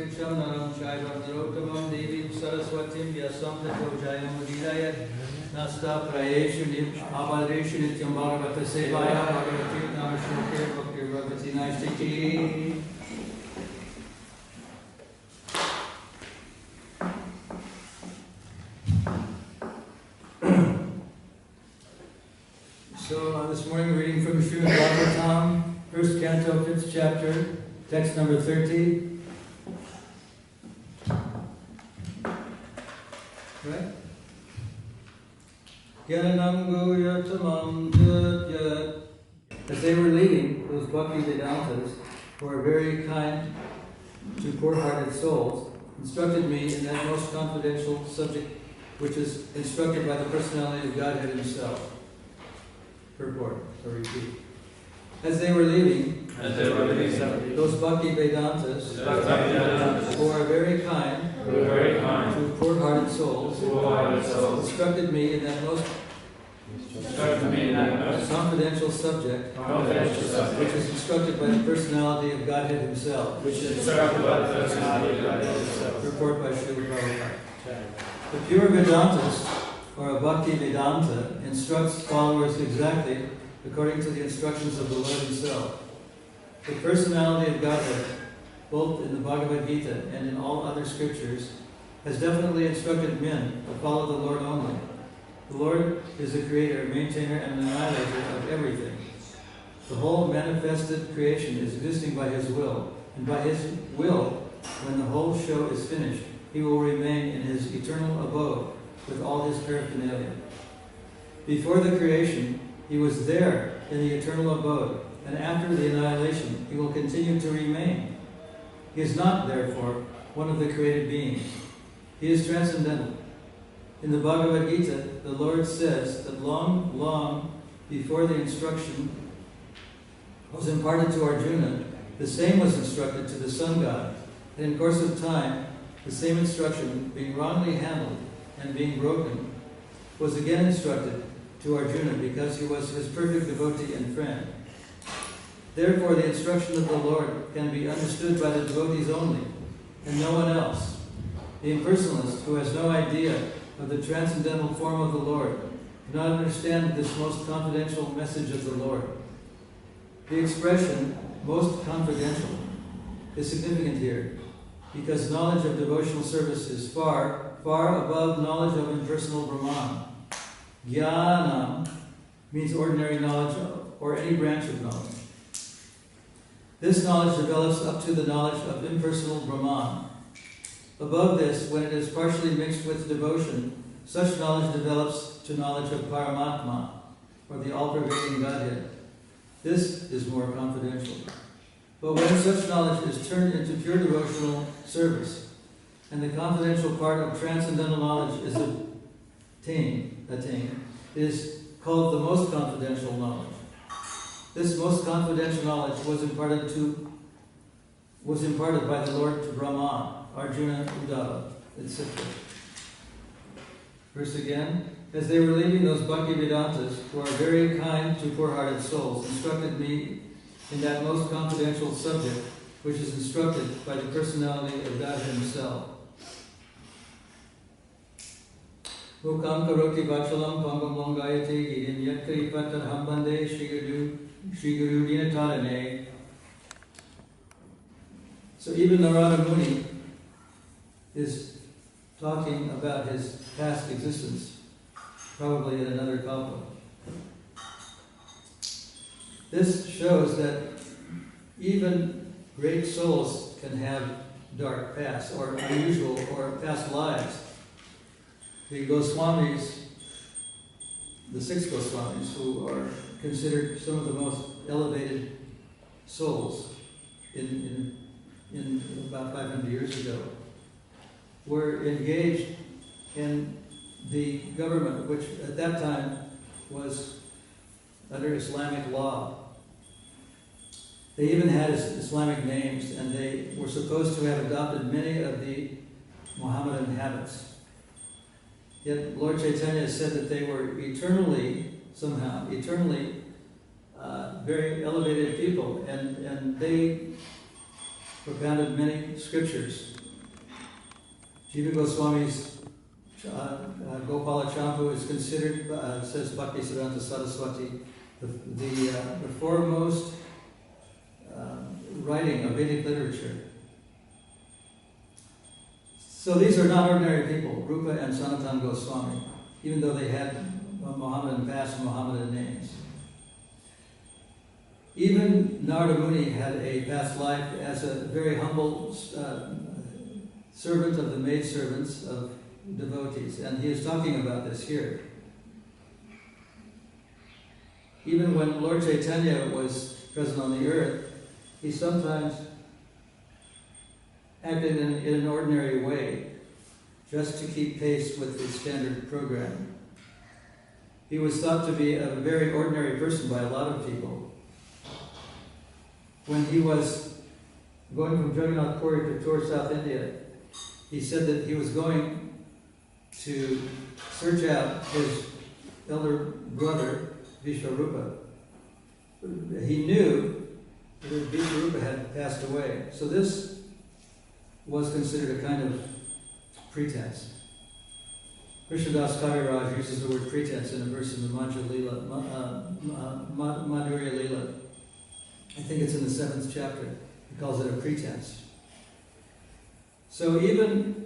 Pratiksam Naram Shaivam Narotamam Devim Saraswatim Vyasam Tato Jayam Udidaya Nasta Prayeshu Abadreshu Nityam Bhagavata Sevaya Bhagavati Namashoke Bhakti Bhagavati Naistiki. So this morning we're reading from Srimad Bhagavatam, 1st Canto, 5th chapter, text number 30. Right? Gyananam Goyatamam Yat. As they were leaving, those Bhakti Vedantas, who are very kind to poor-hearted souls, instructed me in that most confidential subject which is instructed by the personality of Godhead Himself. Purport, or repeat. As they were leaving, those Bhakti Vedantas, who are very kind to poor-hearted souls, instructed me in that most confidential subject, which is instructed by the personality of Godhead Himself. Purport by Srila Prabhupada. The pure Vedantas, or a Bhakti Vedanta, instructs followers exactly according to the instructions of the Lord Himself. The personality of Godhead, both in the Bhagavad Gita and in all other scriptures, has definitely instructed men to follow the Lord only. The Lord is the creator, maintainer, and annihilator of everything. The whole manifested creation is existing by His will, and by His will, when the whole show is finished, He will remain in His eternal abode with all His paraphernalia. Before the creation, He was there in the eternal abode, and after the annihilation, He will continue to remain. He is not, therefore, one of the created beings. He is transcendental. In the Bhagavad Gita, the Lord says that long, long before the instruction was imparted to Arjuna, the same was instructed to the sun god, and in course of time, the same instruction, being wrongly handled and being broken, was again instructed to Arjuna because he was his perfect devotee and friend. Therefore, the instruction of the Lord can be understood by the devotees only, and no one else. The impersonalist, who has no idea of the transcendental form of the Lord, cannot understand this most confidential message of the Lord. The expression, most confidential, is significant here, because knowledge of devotional service is far, far above knowledge of impersonal Brahman. Jnana means ordinary knowledge or any branch of knowledge. This knowledge develops up to the knowledge of impersonal Brahman. Above this, when it is partially mixed with devotion, such knowledge develops to knowledge of Paramatma, or the all-pervading Godhead. This is more confidential. But when such knowledge is turned into pure devotional service, and the confidential part of transcendental knowledge is attained, it is called the most confidential knowledge. This most confidential knowledge was imparted by the Lord to Brahma, Arjuna, Uddhava, etc. Verse again. As they were leaving, those Bhakti Vedantas, who are very kind to poor-hearted souls, instructed me in that most confidential subject, which is instructed by the personality of God Himself. Mukam karoti vachalam pangam longayate gidim yatkari patarham bande Shri Guru Dinatarane. So even Narada Muni is talking about his past existence, probably in another kalpa. This shows that even great souls can have dark pasts, or unusual, or past lives. The Goswamis, the 6 Goswamis, who are considered some of the most elevated souls in about 500 years ago, were engaged in the government, which at that time was under Islamic law. They even had Islamic names, and they were supposed to have adopted many of the Mohammedan habits. Yet Lord Chaitanya said that they were eternally very elevated people, and they propounded many scriptures. Jiva Goswami's Gopala Champu is considered, says Bhaktisiddhanta Saraswati, the foremost writing of Vedic literature. So these are not ordinary people, Rupa and Sanatana Goswami, even though they had Mohammedan past and Mohammedan names. Even Narada Muni had a past life as a very humble servant of the maidservants of devotees, and he is talking about this here. Even when Lord Chaitanya was present on the earth, he sometimes acted in an ordinary way, just to keep pace with the standard program. He was thought to be a very ordinary person by a lot of people. When he was going from Jagannath Puri to tour South India, he said that he was going to search out his elder brother, Vishwarupa. He knew that Vishwarupa had passed away. So this was considered a kind of pretense. Krishnadas Kaviraj uses the word pretense in a verse in the Madhurya Lila. I think it's in the 7th chapter. He calls it a pretense. So even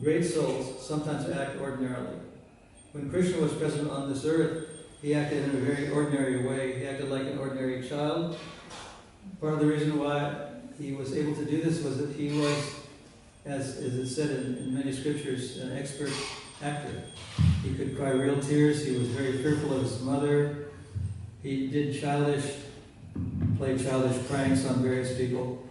great souls sometimes act ordinarily. When Krishna was present on this earth, he acted in a very ordinary way. He acted like an ordinary child. Part of the reason why he was able to do this was that he was, as it said in many scriptures, an expert actor. He could cry real tears. He was very fearful of his mother. He did played childish pranks on various people.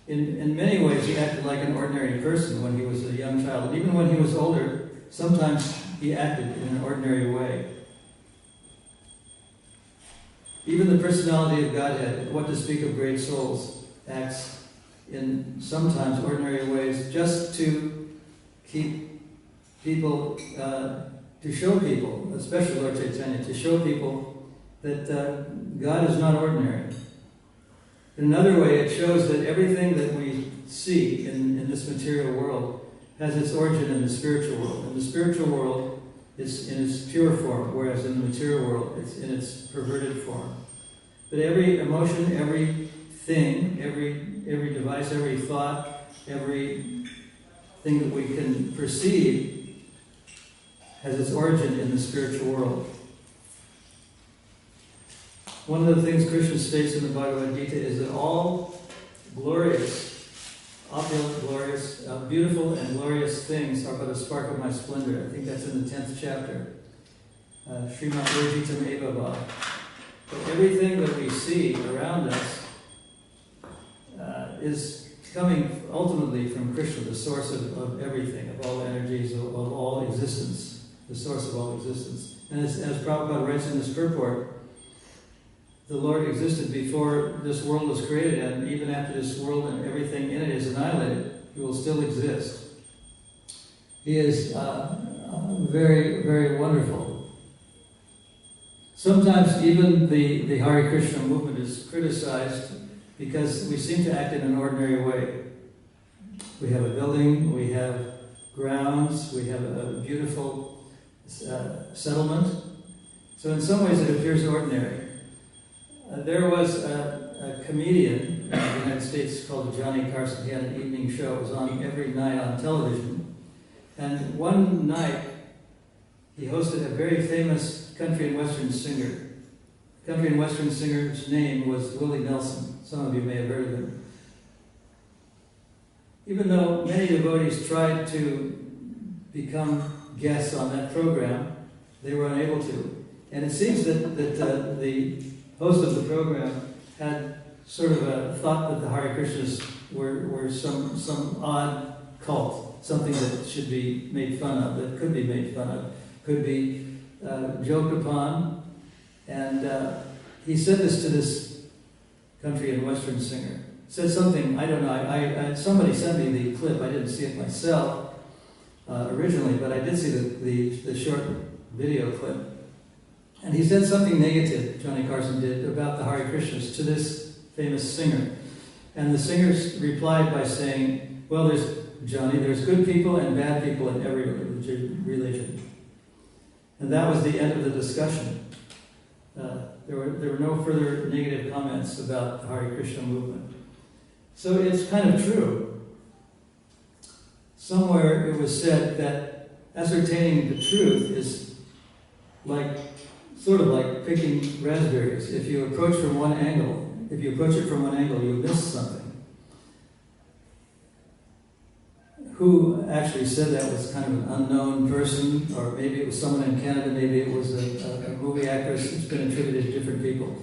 In many ways, he acted like an ordinary person when he was a young child. And even when he was older, sometimes he acted in an ordinary way. Even the personality of Godhead, what to speak of great souls, acts in sometimes ordinary ways just to keep people, to show people, especially Lord Chaitanya, to show people that God is not ordinary. In another way, it shows that everything that we see in this material world has its origin in the spiritual world. In the spiritual world, it's in its pure form, whereas in the material world, it's in its perverted form. But every emotion, every thing, every device, every thought, every thing that we can perceive has its origin in the spiritual world. One of the things Krishna states in the Bhagavad Gita is that all glorious, opulent, glorious, beautiful and glorious things are but a spark of my splendor. I think that's in the 10th chapter. Srimad Bhagavatam. But everything that we see around us is coming ultimately from Krishna, the source of everything, of all energies, of all existence, the source of all existence. And as Prabhupada writes in this purport, the Lord existed before this world was created, and even after this world and everything in it is annihilated, He will still exist. He is very, very wonderful. Sometimes even the Hare Krishna movement is criticized because we seem to act in an ordinary way. We have a building, we have grounds, we have a beautiful settlement. So in some ways it appears ordinary. There was a comedian in the United States called Johnny Carson. He had an evening show. It was on every night on television. And one night, he hosted a very famous country and western singer. The country and western singer's name was Willie Nelson. Some of you may have heard of him. Even though many devotees tried to become guests on that program, they were unable to. And it seems that the host of the program had sort of a thought that the Hare Krishnas were some odd cult, something that should be made fun of, that could be made fun of, could be joked upon. And he said this to this country and western singer. Said something, I don't know, somebody sent me the clip. I didn't see it myself originally, but I did see the short video clip. And he said something negative, Johnny Carson did, about the Hare Krishnas to this famous singer. And the singers replied by saying, well, there's good people and bad people in every religion. And that was the end of the discussion. There were no further negative comments about the Hare Krishna movement. So it's kind of true. Somewhere it was said that ascertaining the truth is sort of like picking raspberries. If you approach it from one angle, you miss something. Who actually said that was kind of an unknown person, or maybe it was someone in Canada, maybe it was a movie actress. It's been attributed to different people.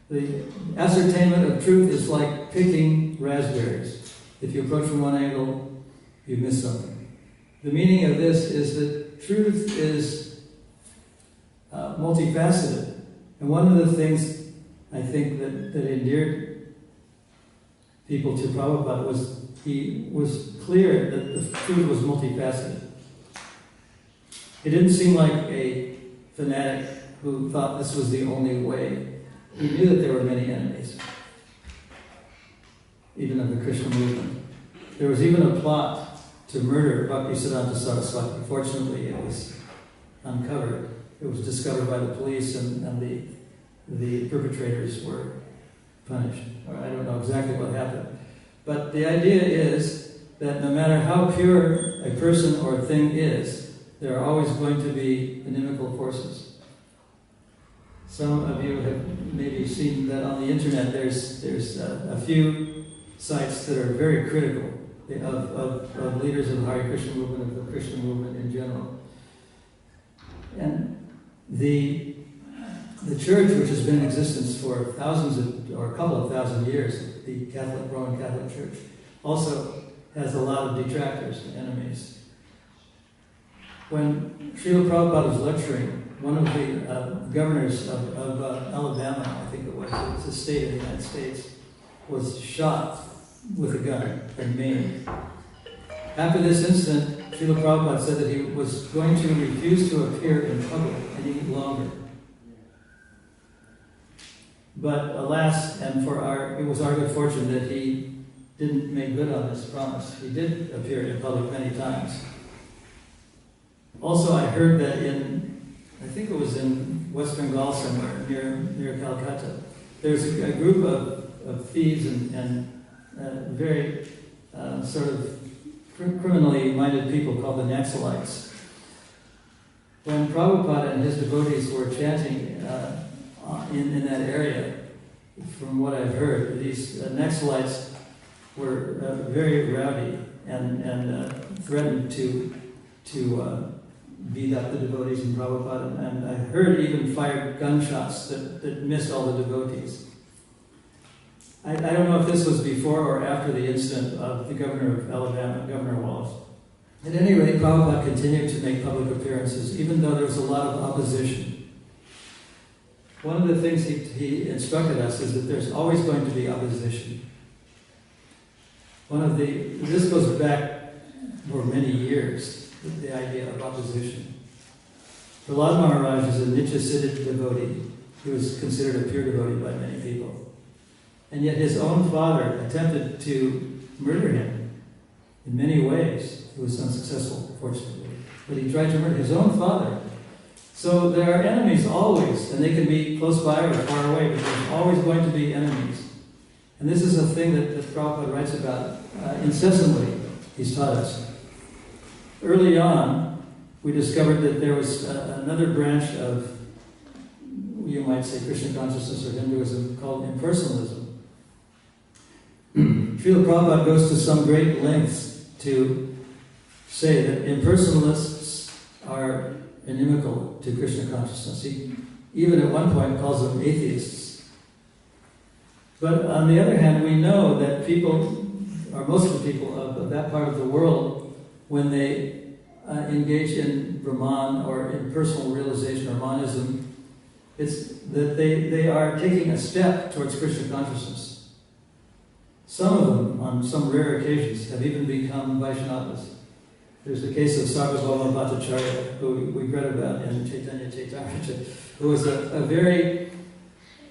The ascertainment of truth is like picking raspberries. If you approach from one angle, you miss something. The meaning of this is that truth is multifaceted. And one of the things I think that endeared people to Prabhupada was he was clear that the truth was multifaceted. He didn't seem like a fanatic who thought this was the only way. He knew that there were many enemies, even of the Krishna movement. There was even a plot to murder Bhaktisiddhanta Saraswati. Fortunately, it was uncovered. It was discovered by the police, and the perpetrators were punished. Or I don't know exactly what happened. But the idea is that no matter how pure a person or a thing is, there are always going to be inimical forces. Some of you have maybe seen that on the internet. There's a few sites that are very critical of leaders of the Hare Krishna movement, of the Krishna movement in general. And the church, which has been in existence for or a couple of thousand years, the Roman Catholic Church, also has a lot of detractors and enemies. When Srila Prabhupada was lecturing, one of the governors of Alabama, I think it was a state of the United States, was shot with a gun and maimed. After this incident, Srila Prabhupada said that he was going to refuse to appear in public any longer. But alas, and it was our good fortune that he didn't make good on this promise. He did appear in public many times. Also, I heard that I think it was in West Bengal somewhere, near Calcutta, there's a group of thieves and very sort of criminally minded people called the Naxalites. When Prabhupada and his devotees were chanting in that area, from what I've heard, these Naxalites were very rowdy and threatened to beat up the devotees in Prabhupada, and I heard even fired gunshots that missed all the devotees. I don't know if this was before or after the incident of the governor of Alabama, Governor Wallace. At any rate, Prabhupada continued to make public appearances, even though there was a lot of opposition. One of the things he instructed us is that there's always going to be opposition. This goes back for many years, the idea of opposition. Prahlad Maharaj is a Nitya-Siddha devotee. He was considered a pure devotee by many people. And yet his own father attempted to murder him in many ways. He was unsuccessful, fortunately. But he tried to murder his own father. So there are enemies always, and they can be close by or far away, but there's always going to be enemies. And this is a thing that Prabhupada writes about incessantly. He's taught us. Early on, we discovered that there was another branch of, you might say, Krishna consciousness or Hinduism called impersonalism. Srila Prabhupada goes to some great lengths to say that impersonalists are inimical to Krishna consciousness. He even at one point calls them atheists. But on the other hand, we know that people, or most of the people of that part of the world, when they engage in Brahman or in personal realization or monism, it's that they are taking a step towards Krishna consciousness. Some of them, on some rare occasions, have even become Vaishnavas. There's the case of Sarvabhauma Bhattacharya, who we read about in Chaitanya Chaitamrita, who was a very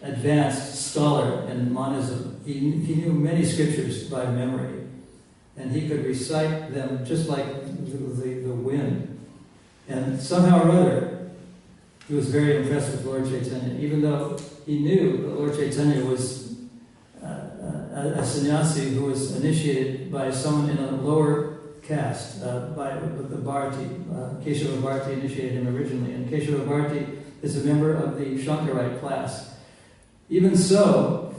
advanced scholar in monism. He knew many scriptures by memory, and he could recite them just like the wind. And somehow or other, he was very impressed with Lord Chaitanya, even though he knew that Lord Chaitanya was a sannyasi who was initiated by someone in a lower caste, by the Bharati. Keshava Bharati initiated him originally, and Keshava Bharati is a member of the Shankarite class. Even so,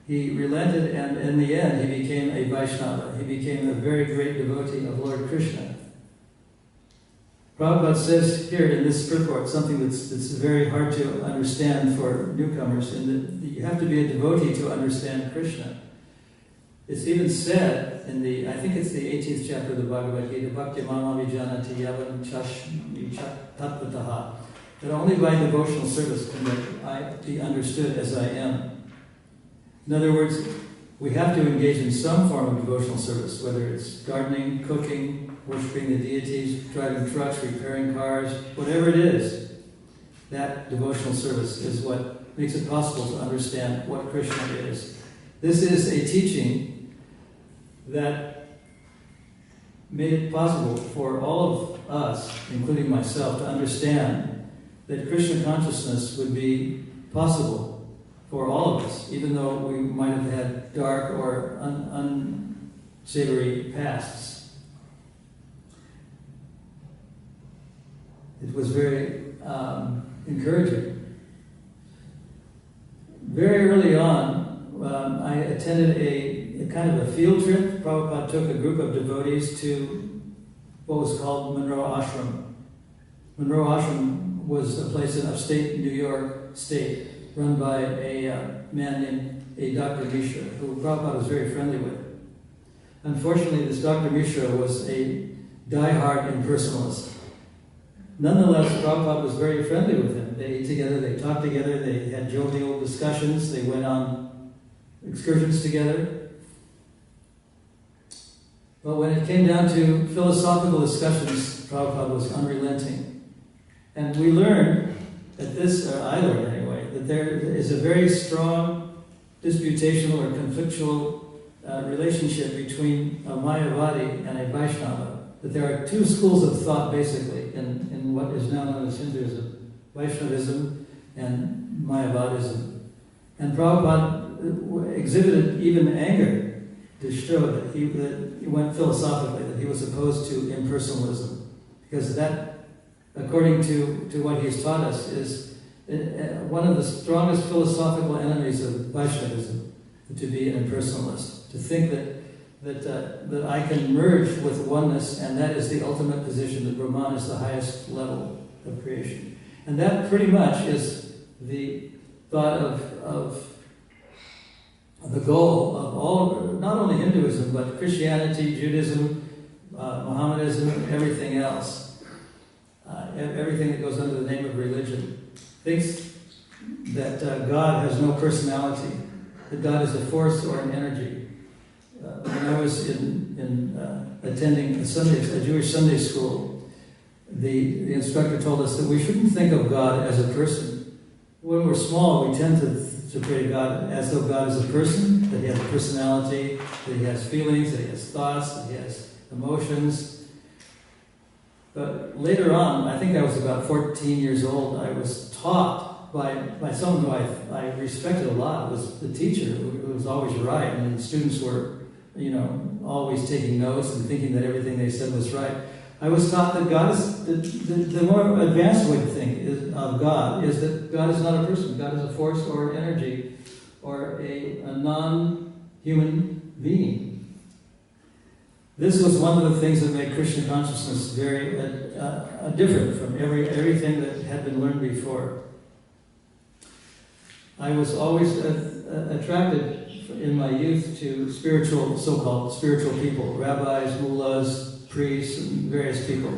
he relented, and in the end he became a Vaishnava. He became a very great devotee of Lord Krishna. Prabhupada says here in this purport something that's very hard to understand for newcomers, in that you have to be a devotee to understand Krishna. It's even said in I think it's the 18th chapter of the Bhagavad Gita, Bhakti Mama Vijanati Yavam Chashmi Tattvataha, that only by devotional service can I be understood as I am. In other words, we have to engage in some form of devotional service, whether it's gardening, cooking, worshiping the deities, driving trucks, repairing cars, whatever it is. That devotional service is what makes it possible to understand what Krishna is. This is a teaching that made it possible for all of us, including myself, to understand that Krishna consciousness would be possible for all of us, even though we might have had dark or unsavory pasts. It was very encouraging. Very early on, I attended a kind of a field trip. Prabhupada took a group of devotees to what was called Monroe Ashram. Monroe Ashram was a place in upstate New York State, run by a man named Dr. Mishra, who Prabhupada was very friendly with. Unfortunately, this Dr. Mishra was a die-hard impersonalist. Nonetheless, Prabhupada was very friendly with him. They ate together, they talked together, they had jovial discussions, they went on excursions together. But when it came down to philosophical discussions, Prabhupada was unrelenting. And we learned that I learned anyway, that there is a very strong disputational or conflictual relationship between a Mayavadi and a Vaishnava. That there are two schools of thought, basically, in what is now known as Hinduism, Vaishnavism and Mayavadism. And Prabhupada exhibited even anger to show that he went philosophically, that he was opposed to impersonalism. Because that, according to what he's taught us, is one of the strongest philosophical enemies of Vaishnavism, to be an impersonalist, to think that I can merge with oneness, and that is the ultimate position, that Brahman is the highest level of creation. And that pretty much is the thought of the goal of all, not only Hinduism, but Christianity, Judaism, Mohammedanism, everything else. Everything that goes under the name of religion thinks that God has no personality, that God is a force or an energy. When I was attending a Jewish Sunday school, the instructor told us that we shouldn't think of God as a person. When we're small, we tend to pray to God as though God is a person, that he has a personality, that he has feelings, that he has thoughts, that he has emotions. But later on, I think I was about 14 years old, I was taught by someone who I respected a lot. It was the teacher who was always right, and the students were, always taking notes and thinking that everything they said was right. I was taught that God is, the more advanced way to think of God is that God is not a person. God is a force or an energy or a non-human being. This was one of the things that made Krishna consciousness very different from everything that had been learned before. I was always attracted in my youth to so-called spiritual people, rabbis, mullahs, priests, and various people.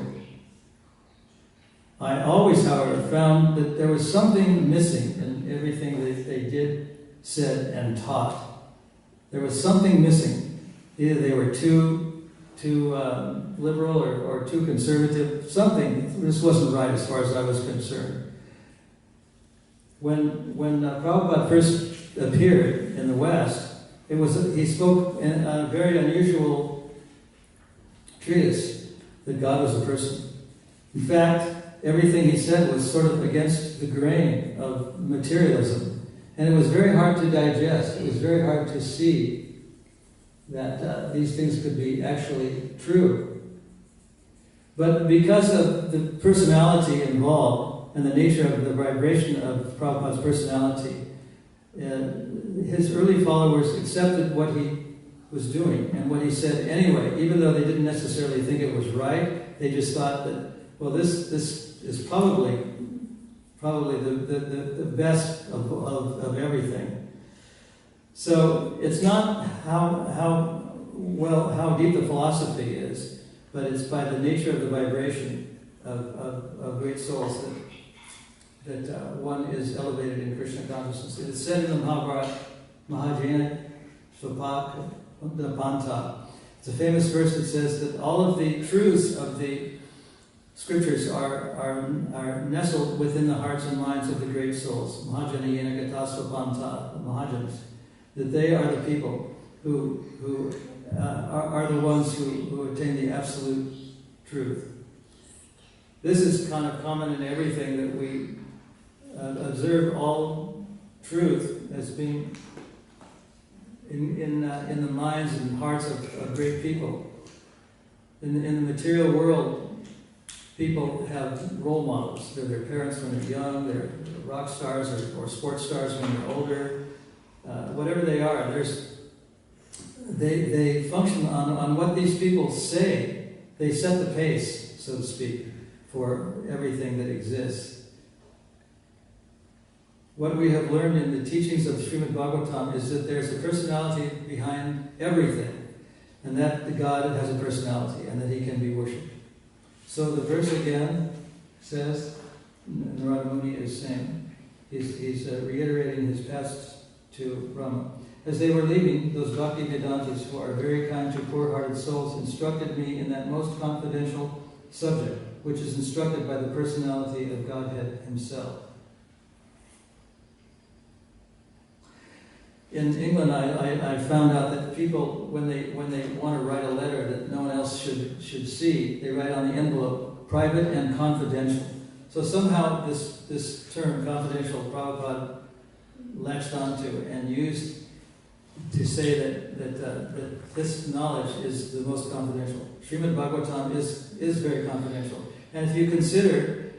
I always, however, found that there was something missing in everything that they did, said, and taught. There was something missing. Either they were too liberal or too conservative. Something, this wasn't right as far as I was concerned. when Prabhupada first appeared in the West, he spoke in a very unusual treatise that God was a person. In fact, everything he said was sort of against the grain of materialism, and it was very hard to digest. It was very hard to see that these things could be actually true. But because of the personality involved and the nature of the vibration of Prabhupada's personality, his early followers accepted what he was doing and what he said anyway, even though they didn't necessarily think it was right. They just thought that, well, this is probably the best of everything. So it's not how deep the philosophy is, but it's by the nature of the vibration of great souls that one is elevated in Krishna consciousness. It is said in the Mahabharata, Mahajana Svapak Panta. It's a famous verse that says that all of the truths of the scriptures are nestled within the hearts and minds of the great souls. Mahajana Yena Gatasva Panta, the Mahajanas. That they are the people who are the ones who attain the absolute truth. This is kind of common in everything, that we observe all truth as being in the minds and hearts of great people. In the material world, people have role models. They're their parents when they're young, they're rock stars or sports stars when they're older. Whatever they are, they function on what these people say. They set the pace, so to speak, for everything that exists. What we have learned in the teachings of Srimad Bhagavatam is that there's a personality behind everything, and that the God has a personality, and that he can be worshipped. So the verse again says, Narada Muni is saying, he's reiterating his past to Brahma. As they were leaving, those Bhakti Vedantas, who are very kind to poor-hearted souls, instructed me in that most confidential subject, which is instructed by the personality of Godhead himself. In England, I found out that people, when they want to write a letter that no one else should see, they write on the envelope, private and confidential. So somehow this term, confidential, Prabhupada latched onto and used to say that this knowledge is the most confidential. Srimad Bhagavatam is very confidential. And if you consider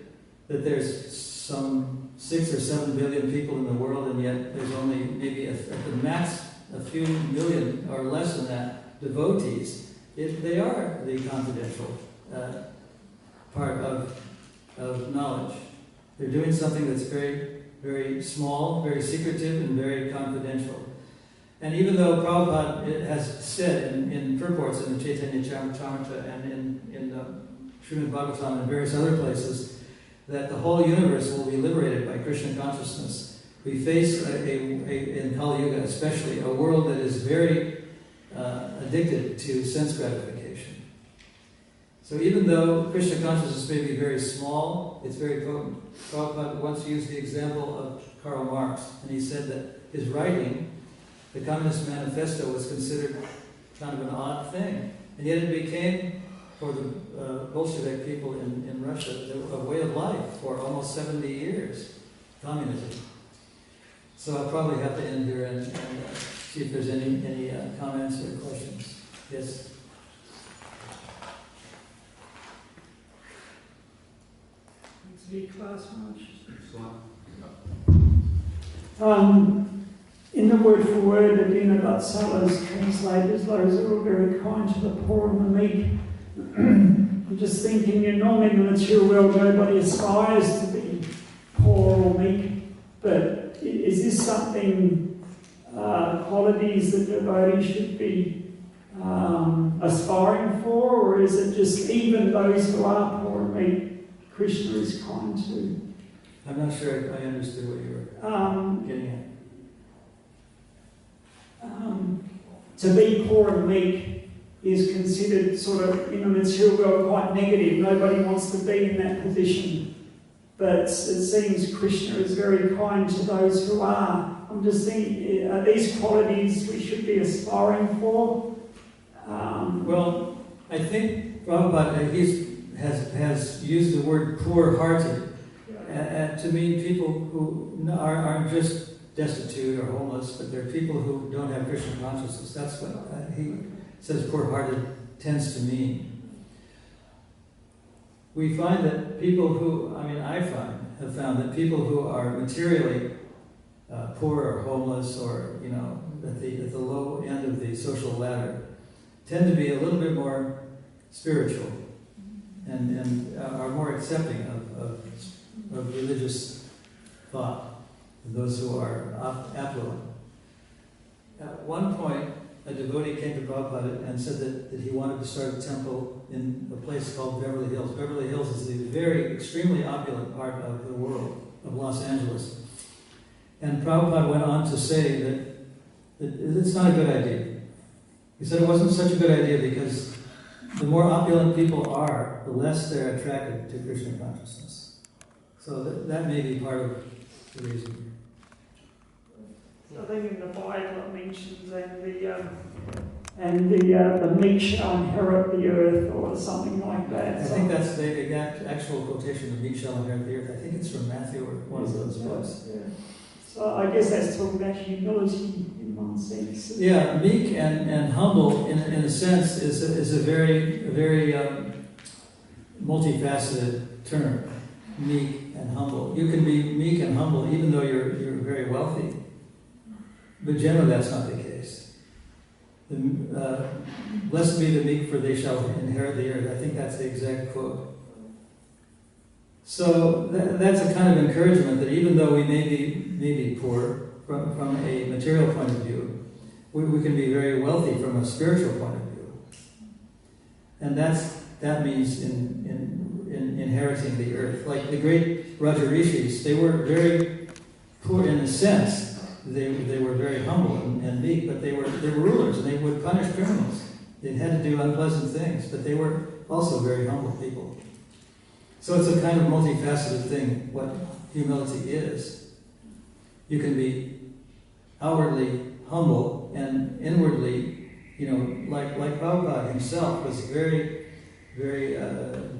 that there's some 6 or 7 billion people in the world, and yet there's only maybe at the max a few million or less than that devotees, they are the confidential part of knowledge. They're doing something that's very, very small, very secretive, and very confidential. And even though Prabhupada has said in purports in the Chaitanya Charitamrita and in Srimad Bhagavatam and various other places, that the whole universe will be liberated by Krishna consciousness, we face, in Kali Yuga especially, a world that is very addicted to sense gratification. So even though Krishna consciousness may be very small, it's very potent. Prabhupada once used the example of Karl Marx, and he said that his writing, the Communist Manifesto, was considered kind of an odd thing. And yet it became, for the Bolshevik people in Russia, a way of life for almost 70 years, communism. So I'll probably have to end here and see if there's any comments or questions. Yes? Class in the word for word, the Dina-Vatsalas translators, those are all very kind to the poor and the meek. I'm just thinking, normally in the material world, nobody aspires to be poor or meek, but is this something, qualities that devotees should be aspiring for, or is it just even those who are poor and meek, Krishna is kind to? I'm not sure I understood what you were getting at. To be poor and meek is considered sort of in the material world quite negative. Nobody wants to be in that position. but it seems Krishna is very kind to those who are. I'm just thinking, are these qualities we should be aspiring for? Well, I think Prabhupada has used the word poor-hearted to mean people who aren't just destitute or homeless, but they're people who don't have Krishna consciousness. That's what he says poor-hearted tends to mean. We find that people who, have found that people who are materially poor or homeless or, at the low end of the social ladder tend to be a little bit more spiritual and are more accepting of religious thought than those who are affluent. At one point, a devotee came to Prabhupada and said that he wanted to start a temple in a place called Beverly Hills. Beverly Hills is the very extremely opulent part of the world, of Los Angeles. And Prabhupada went on to say that it's not a good idea. He said it wasn't such a good idea because the more opulent people are, the less they're attracted to Krishna consciousness. So that may be part of the reason. I think in the Bible it mentions the meek shall inherit the earth or something like that. I think that's the actual quotation, the meek shall inherit the earth. I think it's from Matthew or one of those books. Yeah. So I guess that's talking about humility in one sense. Yeah, meek and humble in a sense is a very multifaceted term. Meek and humble. You can be meek and humble even though you're very wealthy. But generally that's not the case. Blessed be the meek, for they shall inherit the earth. I think that's the exact quote. So that's a kind of encouragement that even though we may be poor from a material point of view, we can be very wealthy from a spiritual point of view. And that means in inheriting the earth. Like the great Raja Rishis, they were very poor in a sense. They were very humble and meek, but they were rulers and they would punish criminals. They had to do unpleasant things, but they were also very humble people. So it's a kind of multifaceted thing, what humility is. You can be outwardly humble and inwardly, like Prabhupada himself was very, very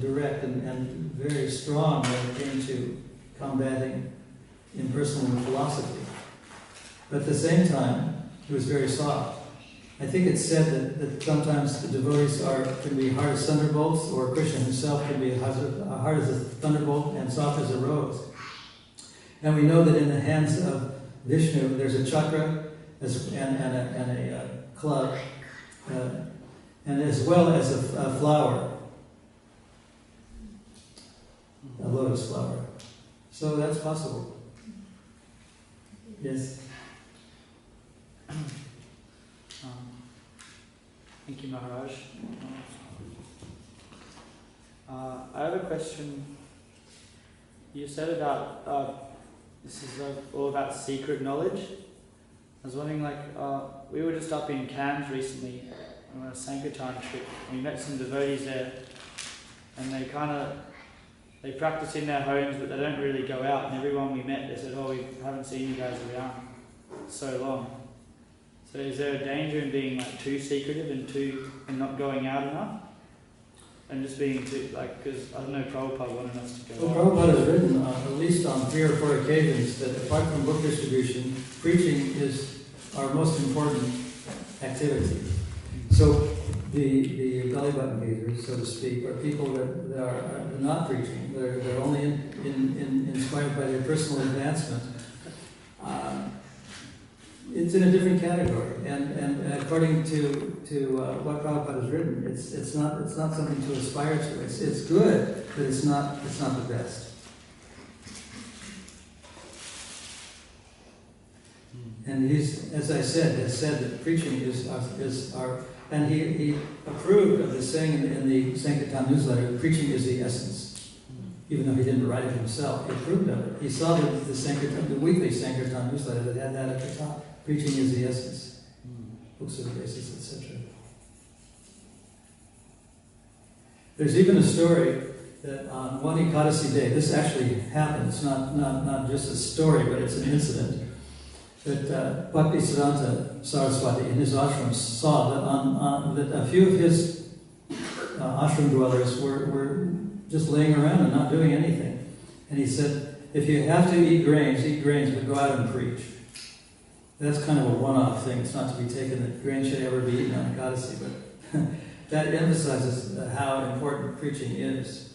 direct and very strong when it came to combating impersonal philosophy. But at the same time, he was very soft. I think it's said that sometimes the devotees can be hard as thunderbolts, or Krishna himself can be hard as a thunderbolt and soft as a rose. And we know that in the hands of Vishnu, there's a chakra and a club, and as well as a flower, a lotus flower. So that's possible. Yes. Thank you, Maharaj. I have a question. You said about this is all about secret knowledge. I was wondering, we were just up in Cairns recently on a Sankirtan trip. We met some devotees there, and they practice in their homes, but they don't really go out. And everyone we met, they said, "Oh, we haven't seen you guys around so long." So is there a danger in being too secretive and not going out enough? And just being too, because I don't know, Prabhupada wanted us to go out. Prabhupada has written, at least on 3 or 4 occasions, that apart from book distribution, preaching is our most important activity. So the belly button gazers, so to speak, are people that are not preaching. They're only inspired by their personal advancement. It's in a different category, and according to what Prabhupada has written, it's not something to aspire to. It's good, but it's not the best. And he's, as I said, has said that preaching is our, and he approved of the saying in the Sankirtan newsletter, preaching is the essence. Even though he didn't write it himself, he approved of it. He saw that the weekly Sankirtan newsletter that had that at the top. Preaching is the essence. Books of the basis, etc. There's even a story that on one Ekadasi day, this actually happened, it's not just a story, but it's an incident, that Bhaktisiddhanta Saraswati in his ashram saw that, that a few of his ashram dwellers were just laying around and not doing anything. And he said, if you have to eat grains, but go out and preach. That's kind of a one-off thing. It's not to be taken that grain should ever be eaten on Ekadasi, but that emphasizes how important preaching is.